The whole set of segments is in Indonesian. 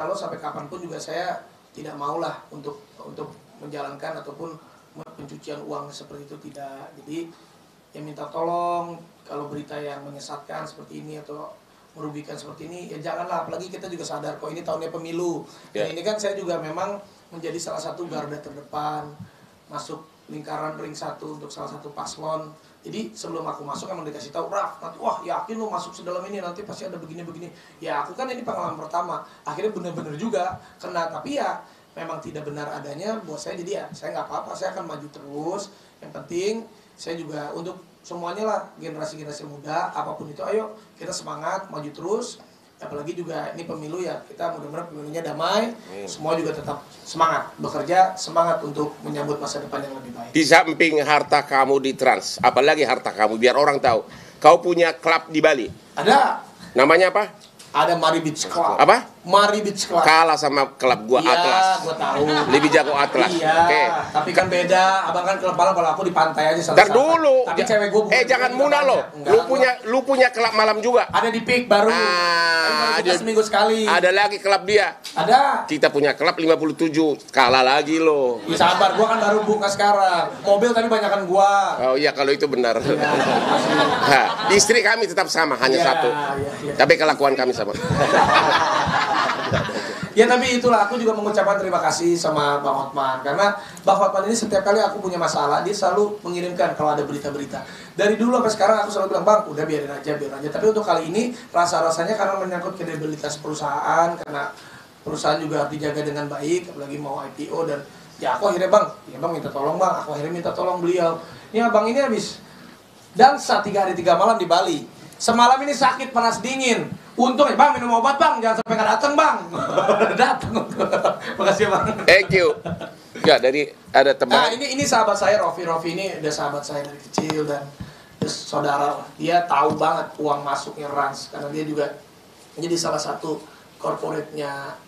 Kalau sampai kapanpun juga saya tidak maulah untuk menjalankan ataupun pencucian uang seperti itu, tidak. Jadi ya minta tolong kalau berita yang menyesatkan seperti ini atau merugikan seperti ini ya janganlah, apalagi kita juga sadar kok ini tahunnya pemilu. Dan ini kan saya juga memang menjadi salah satu garda terdepan masuk lingkaran ring 1 untuk salah satu paslon. Jadi sebelum aku masuk emang dikasih tahu, Raf, nanti wah yakin lo masuk sedalam ini nanti pasti ada begini-begini. Ya aku kan ini pengalaman pertama, akhirnya bener-bener juga kena, tapi ya memang tidak benar adanya buat saya. Jadi ya saya nggak apa-apa, saya akan maju terus. Yang penting saya juga untuk semuanya lah, generasi-generasi muda apapun itu, ayo kita semangat maju terus. Apalagi juga ini pemilu ya, kita mudah-mudahan pemilunya damai, semua juga tetap semangat bekerja, semangat untuk menyambut masa depan yang lebih baik. Di samping harta kamu di Trans, apalagi harta kamu biar orang tahu, kau punya klub di Bali. Ada. Namanya apa? Ada Mari Beach Club. Apa? Mari Beach Club. Kalah sama klub gua Iya, Atlas. gua tahu. Lebih jago Atlas. Iya. Oke. Tapi kan beda. Abang kan klub malam, kalau aku di pantai aja. Ntar dulu. Tapi cewek gua bukan. Jangan muna lo. Lu punya klub malam juga. Ada di PIK baru. Ada seminggu sekali. Ada lagi klub dia. Ada. Kita punya klub 57. Kalah lagi lo. Ya, sabar, gua kan baru buka sekarang. Mobil tapi banyakan gua. Oh iya, kalau itu benar. Nah, istri kami tetap sama, hanya satu. Iya. Tapi kelakuan kami sama. Ya tapi itulah, aku juga mengucapkan terima kasih sama Bang Hotman. Karena Bang Hotman ini setiap kali aku punya masalah, dia selalu mengirimkan kalau ada berita-berita. Dari dulu sampai sekarang aku selalu bilang, Bang, udah biarin aja. Tapi untuk kali ini, rasa-rasanya karena menyangkut kredibilitas perusahaan, karena perusahaan juga harus dijaga dengan baik, apalagi mau IPO. Dan ya aku akhirnya, Bang, minta tolong Bang. Aku akhirnya minta tolong beliau. Ya Bang, ini habis dansa 3 hari 3 malam di Bali. Semalam ini sakit, panas dingin. Untung ya Bang, minum obat Bang, jangan sampai nggak datang Bang. Datang. Makasih Bang. Thank you. Ya, dari ada teman. Nah ini sahabat saya, Rofi ini udah sahabat saya dari kecil dan saudara. Dia tahu banget uang masuknya Rans karena dia juga menjadi salah satu corporate-nya,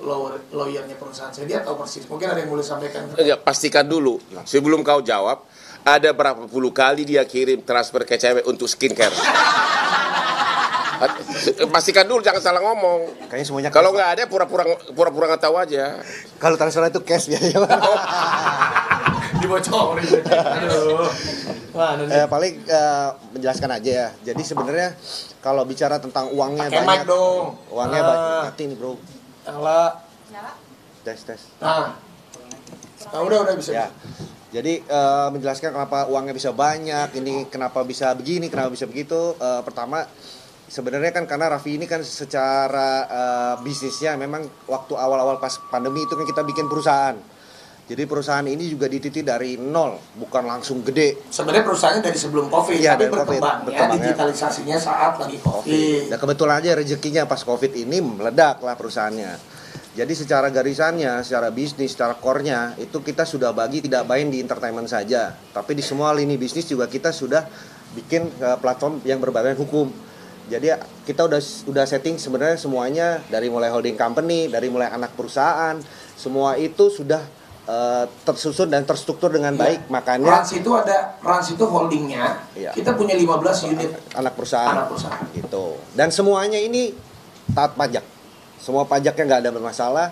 lawyer-nya perusahaan saya. Dia tahu persis. Mungkin ada yang boleh sampaikan. Ya, pastikan dulu sebelum kau jawab, ada berapa puluh kali dia kirim transfer ke cewek untuk skincare. Pastikan dulu, jangan salah ngomong. Kayaknya semuanya kalau nggak ada pura-pura nggak tahu aja. Kalau transfer itu cash biasanya. Dibocorin. Aduh. Paling menjelaskan aja ya. Jadi sebenarnya kalau bicara tentang uangnya pakai banyak. mic dong. Uangnya banyak. Mati nih bro. Nyala. Tes. Nah udah bisa. Ya. Jadi menjelaskan kenapa uangnya bisa banyak, ini kenapa bisa begini, kenapa bisa begitu. Pertama, sebenarnya kan karena Raffi ini kan secara bisnisnya memang waktu awal-awal pas pandemi itu kan kita bikin perusahaan. Jadi perusahaan ini juga dititi dari nol, bukan langsung gede. Sebenarnya perusahaannya dari sebelum COVID, ya, tapi berkembang ya, digitalisasinya saat lagi COVID. Dan kebetulan aja rezekinya pas COVID ini meledak lah perusahaannya. Jadi secara garisannya, secara bisnis, secara core-nya itu kita sudah bagi tidak main di entertainment saja, tapi di semua lini bisnis juga kita sudah bikin platform yang berbadan hukum. Jadi kita udah setting sebenarnya semuanya dari mulai holding company, dari mulai anak perusahaan, semua itu sudah tersusun dan terstruktur dengan baik. Makanya Rans itu holdingnya. Iya. Kita punya 15 unit anak perusahaan. Gitu. Dan semuanya ini taat pajak. Semua pajaknya nggak ada bermasalah.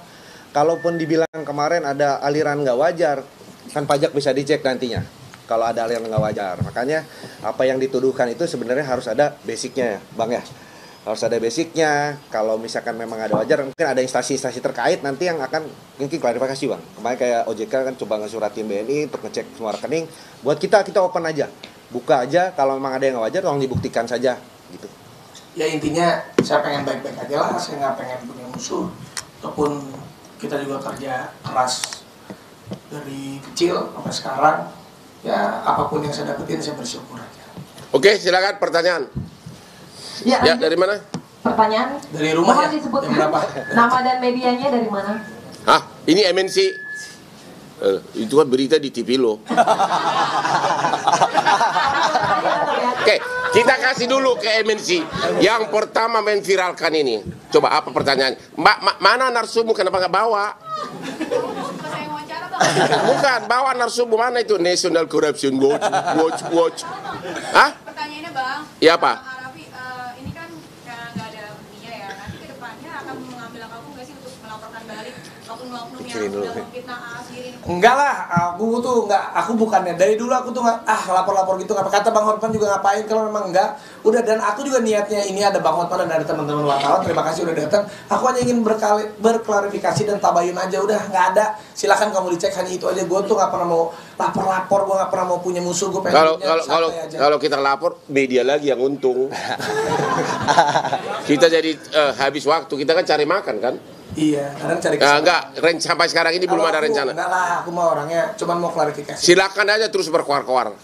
Kalaupun dibilang kemarin ada aliran nggak wajar, kan pajak bisa dicek nantinya. Kalau ada aliran nggak wajar, makanya apa yang dituduhkan itu sebenarnya harus ada basicnya, Bang ya. Harus ada basicnya. Kalau misalkan memang ada wajar, mungkin ada instansi-instansi terkait nanti yang akan mungkin klarifikasi, Bang. Kemarin kayak OJK kan coba ngesuratin BNI untuk ngecek semua rekening. Buat kita open aja, buka aja. Kalau memang ada yang nggak wajar, tolong dibuktikan saja, gitu. Ya intinya saya pengen baik-baik aja lah, saya nggak pengen punya musuh. Ataupun kita juga kerja keras dari kecil sampai sekarang. Ya apapun yang saya dapetin saya bersyukur aja. Oke, silakan pertanyaan. Ya dari mana? Pertanyaan. Dari rumah ya. Disebutkan berapa? Nama dan medianya dari mana? Hah? Ini MNC. Itu kan berita di TV lo. Oke, kita kasih dulu ke MNC. Yang pertama menviralkan ini. Coba apa pertanyaannya? Mana narsummu, kenapa nggak bawa? Bukan, bawa narsummu mana itu? National Corruption Watch. Hah? Pertanyaannya Bang. Iya apa? Ini kan nggak ada buktinya ya. Nanti ke depannya akan mengambil langkah hukum nggak sih untuk melaporkan balik oknum-oknum yang sudah memfitnah Asyirin? Enggak lah, aku bukannya dari dulu aku tuh nggak lapor-lapor gitu, nggak kata Bang Hotman juga ngapain kalau memang enggak. Udah, dan aku juga niatnya ini ada Bang Hotman dan ada teman-teman wartawan, terima kasih udah datang. Aku hanya ingin berklarifikasi dan tabayun aja, udah nggak ada. Silakan kamu dicek, hanya itu aja. Gue tuh nggak pernah mau lapor-lapor, gue nggak pernah mau punya musuh. Gue pengen kalau kita lapor, media lagi yang untung. Kita jadi habis waktu, kita kan cari makan kan. Iya, kadang cari enggak, sampai sekarang ini belum ada rencana. Enggak lah, aku mau orangnya cuman mau klarifikasi. Silakan aja terus berkoar-koar.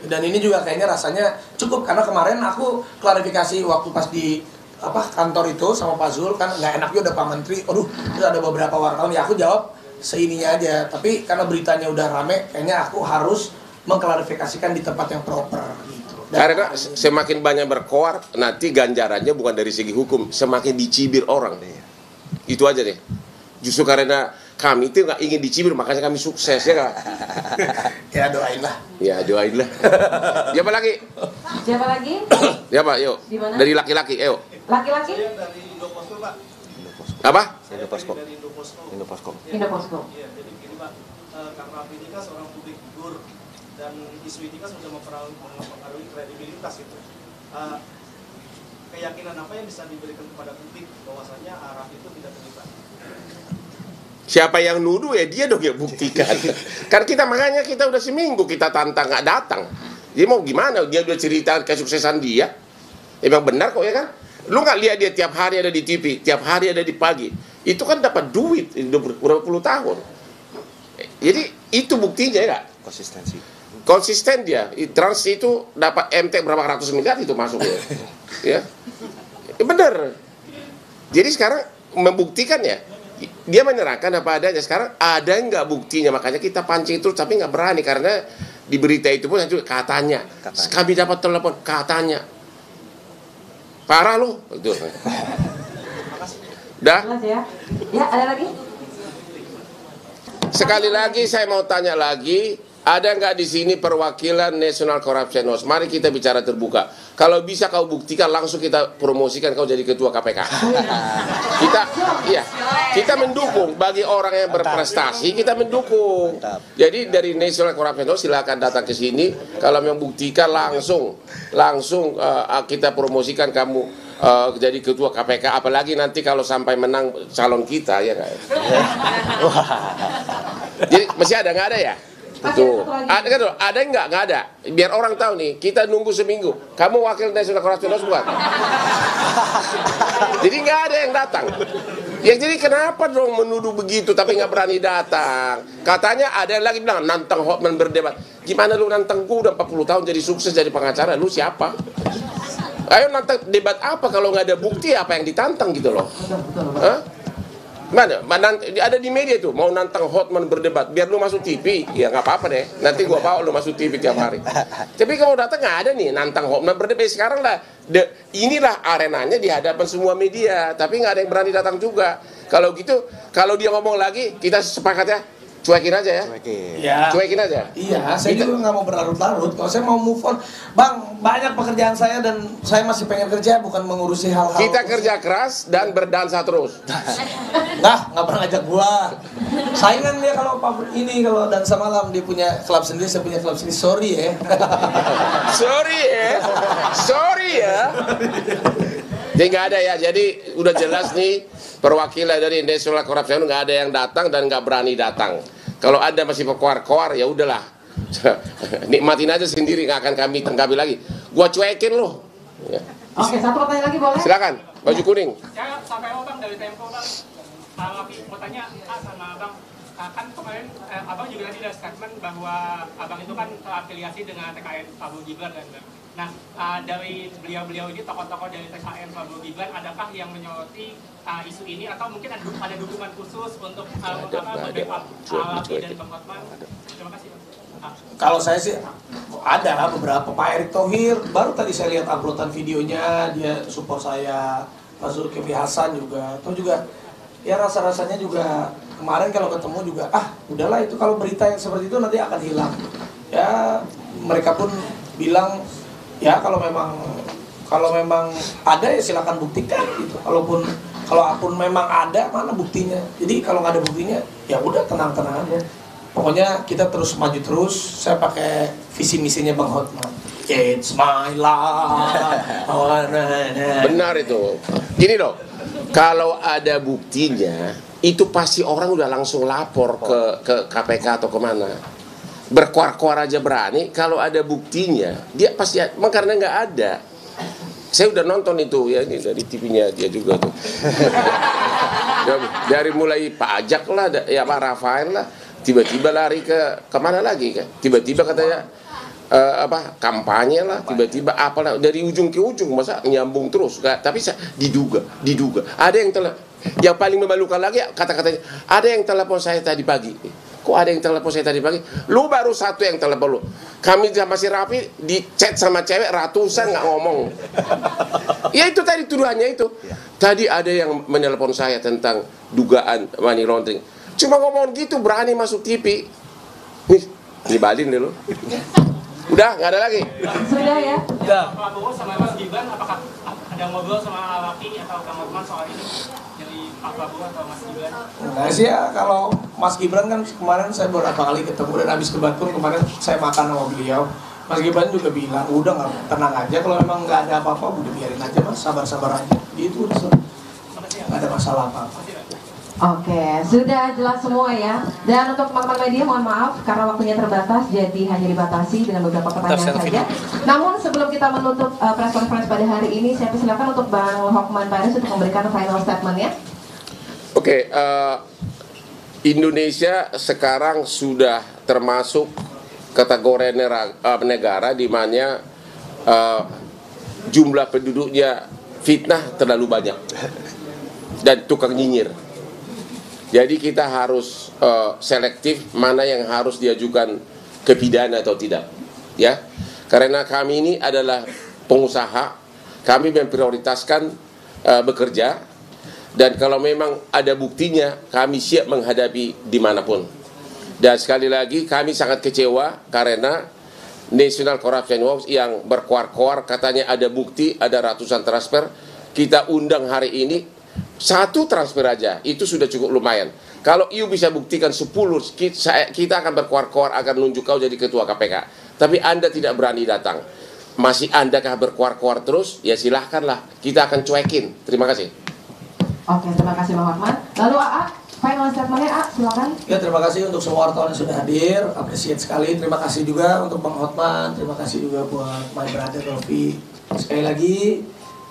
Dan ini juga kayaknya rasanya cukup, karena kemarin aku klarifikasi waktu pas di kantor itu sama Pak Zul, kan nggak enak juga udah Pak Menteri. Aduh, terus ada beberapa wartawan ya aku jawab seininya aja. Tapi karena beritanya udah rame, kayaknya aku harus mengklarifikasikan di tempat yang proper gitu. Karena semakin banyak berkoar, nanti ganjarannya bukan dari segi hukum, semakin dicibir orang. Itu aja deh. Justru karena kami itu nggak ingin dicibir, makanya kami sukses, ya Kak? Ya doainlah. Ya doainlah. Siapa lagi? Siapa lagi? Siapa? Yuk. Dimana? Dari laki-laki, ayo. Laki-laki? Dari Indoposko, Pak. Apa? Indoposko. Dari Indoposko. Indoposko. Indoposko. Iya, jadi begini, Pak. Kang Raffi ini kan seorang publik figur dan isu ini kan sudah mempengaruhi kredibilitas itu. Keyakinan apa yang bisa diberikan kepada publik bahwasannya Raffi itu tidak terlibat? Siapa yang nuduh ya dia dong yang buktikan. Kan kita makanya kita udah seminggu kita tantang nggak datang. Dia mau gimana? Dia udah cerita kesuksesan dia. Emang benar kok ya kan? Lu nggak lihat dia tiap hari ada di TV, tiap hari ada di pagi. Itu kan dapat duit berapa puluh tahun. Jadi itu buktinya ya nggak? Konsistensi. Konsisten dia. Trans itu dapat MT berapa ratus miliar itu masuk ya. Ya benar. Jadi sekarang membuktikan ya. Dia menyerahkan apa adanya. Sekarang ada nggak buktinya, makanya kita pancing terus tapi nggak berani karena di berita itu pun juga katanya. Kami dapat telepon katanya. Parah lu itu. Dah. Jelas ya? Ya, ada lagi? Sekali lagi saya mau tanya lagi, ada nggak di sini perwakilan National Corruption Watch? Mari kita bicara terbuka. Kalau bisa kau buktikan, langsung kita promosikan kau jadi ketua KPK. Kita mendukung bagi orang yang berprestasi, kita mendukung. Jadi dari National Corruption Watch silakan datang ke sini. Kalau membuktikan langsung kita promosikan kamu jadi ketua KPK. Apalagi nanti kalau sampai menang calon kita ya kan. Jadi masih ada nggak ada ya? Betul. Ada nggak? Nggak ada. Biar orang tahu nih, kita nunggu seminggu. Kamu wakil National Corruption Watch bukan? Jadi nggak ada yang datang. Ya jadi kenapa dong menuduh begitu tapi nggak berani datang? Katanya ada yang lagi bilang nantang Hotman berdebat. Gimana lu nantang gua udah 40 tahun jadi sukses jadi pengacara, lu siapa? Ayo nantang debat apa kalau nggak ada bukti apa yang ditantang gitu loh? Hah? Mana ada di media tuh mau nantang Hotman berdebat biar lu masuk TV ya nggak apa-apa deh, nanti gua bawa lu masuk TV tiap hari. Tapi kalau datang nggak ada nih nantang Hotman berdebat sekarang lah inilah arenanya di hadapan semua media, tapi nggak ada yang berani datang juga. Kalau gitu kalau dia ngomong lagi kita sepakat ya cuekin aja ya. Cuekin aja. Iya, saya juga nggak mau berlarut-larut. Kalau saya mau move on, Bang, banyak pekerjaan saya dan saya masih pengen kerja, bukan mengurusi hal-hal. Kita kerja keras dan berdansa terus. Nggak pernah ngajak gua. Saingan dia kalau kalau dansa malam dia punya klub sendiri, saya punya klub sendiri. Sorry ya. Jadi nggak ada ya. Jadi udah jelas nih perwakilan dari National Corruption nggak ada yang datang dan nggak berani datang. Kalau Anda masih berkoar-koar ya udahlah. Nikmatin aja sendiri, nggak akan kami tanggapi lagi. Gua cuekin loh. Ya. Oke, satu pertanyaan lagi boleh? Silakan, baju kuning. Ya, sampai Bang dari Tempo Bang. Mau tanya sama Abang, kan kemarin Abang juga tadi ada statement bahwa Abang itu kan terafiliasi dengan TKN Prabowo Gibran kan. Nah, dari beliau-beliau ini tokoh-tokoh dari TKN Prabowo Gibran, adakah yang menyoroti isu ini atau mungkin ada dukungan khusus untuk membackup Raffi dan Bang Hotman? Terima kasih. Kalau saya sih ada beberapa. Pak Erick Thohir baru tadi saya lihat uploadan videonya, dia support saya. Pak Zulkifli Hasan juga, atau juga ya rasa-rasanya juga kemarin kalau ketemu juga udahlah itu kalau berita yang seperti itu nanti akan hilang. Ya mereka pun bilang ya kalau memang ada ya silakan buktikan gitu. Kalaupun Kalau akun memang ada, mana buktinya? Jadi kalau nggak ada buktinya, ya udah tenang-tenang aja. Pokoknya kita terus maju terus. Saya pakai visi misinya Bang Hotman. It's my life. Benar itu. Gini loh, kalau ada buktinya, itu pasti orang udah langsung lapor ke KPK atau kemana. Berkuar-kuar aja berani, kalau ada buktinya, dia pasti, karena nggak ada. Saya udah nonton itu ya, ini dari TV-nya dia juga tuh. Dari mulai pajak lah, ya Pak Rafael lah, tiba-tiba lari ke kemana lagi kan? Tiba-tiba katanya kampanye lah, tiba-tiba apalah, dari ujung ke ujung, masa nyambung terus? Gak, tapi diduga. Ada yang paling memalukan lagi kata-katanya, ada yang telepon saya tadi pagi. Kok ada yang telepon saya tadi pagi? Lu baru satu yang telepon lu. Kami masih rapi, di chat sama cewek ratusan nggak ngomong. Ya itu tadi tuduhannya itu. Tadi ada yang menelpon saya tentang dugaan money laundering. Cuma ngomong gitu berani masuk TV. Nih, dibalin deh lu. Udah, nggak ada lagi. Sudah ya? Udah. Pak Prabowo sama Mas Gibran, apakah ada ngobrol sama Waki atau Kang Hotman soal ini? Dari Pak Prabowo atau Mas Gibran? Nah sih ya, kalau Mas Gibran kan kemarin saya beberapa kali ketemu dan habis ke Batu kemarin saya makan sama beliau. Mas Gibran juga bilang, udah nggak, tenang aja, kalau memang nggak ada apa-apa udah biarin aja Mas, sabar-sabar aja. Gitu udah, nggak ada masalah apa-apa. Oke, sudah jelas semua ya. Dan untuk teman-teman media mohon maaf karena waktunya terbatas, jadi hanya dibatasi dengan beberapa pertanyaan saja. Namun sebelum kita menutup press conference pada hari ini, saya persilakan untuk Bang Hotman Paris untuk memberikan final statement-nya. Oke, Indonesia sekarang sudah termasuk kategori negara di mana jumlah penduduknya fitnah terlalu banyak dan tukang nyinyir. Jadi kita harus selektif mana yang harus diajukan ke pidana atau tidak, ya. Karena kami ini adalah pengusaha, kami memprioritaskan bekerja, dan kalau memang ada buktinya, kami siap menghadapi dimanapun. Dan sekali lagi kami sangat kecewa karena National Corruption Watch yang berkuar-kuar katanya ada bukti, ada ratusan transfer. Kita undang hari ini, satu transfer aja, itu sudah cukup lumayan. Kalau you bisa buktikan 10, kita akan berkuar-kuar akan menunjuk kau jadi ketua KPK. Tapi Anda tidak berani datang. Masih Andakah berkuar-kuar terus? Ya silahkanlah, kita akan cuekin. Terima kasih. Oke, terima kasih Bang Hotman. Lalu AA, final statement-nya A, silakan. Ya, terima kasih untuk semua wartawan yang sudah hadir, appreciate sekali. Terima kasih juga untuk Bang Hotman, terima kasih juga buat my brother Rofi. Sekali lagi,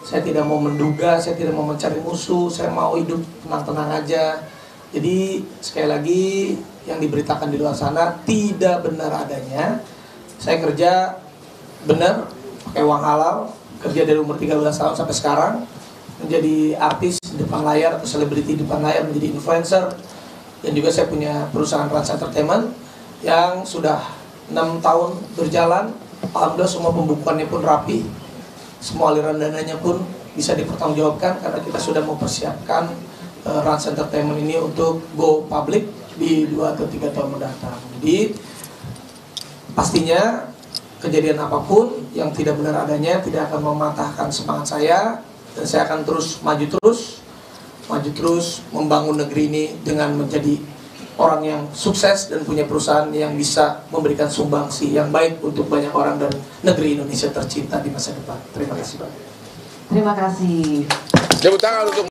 saya tidak mau menduga, saya tidak mau mencari musuh, saya mau hidup tenang-tenang aja. Jadi sekali lagi yang diberitakan di luar sana tidak benar adanya. Saya kerja benar, pakai uang halal, kerja dari umur 13 tahun sampai sekarang, menjadi artis di depan layar atau selebriti di depan layar, menjadi influencer. Dan juga saya punya perusahaan Rans Entertainment yang sudah 6 tahun berjalan. Alhamdulillah semua pembukuannya pun rapi. Semua aliran dananya pun bisa dipertanggungjawabkan karena kita sudah mempersiapkan Rans Entertainment ini untuk go public di 2 atau 3 tahun mendatang. Jadi pastinya kejadian apapun yang tidak benar adanya tidak akan mematahkan semangat saya, dan saya akan terus maju terus membangun negeri ini dengan menjadi orang yang sukses dan punya perusahaan yang bisa memberikan sumbangsi yang baik untuk banyak orang dan negeri Indonesia tercinta di masa depan. Terima kasih Pak. Terima kasih. Tepuk tangan untuk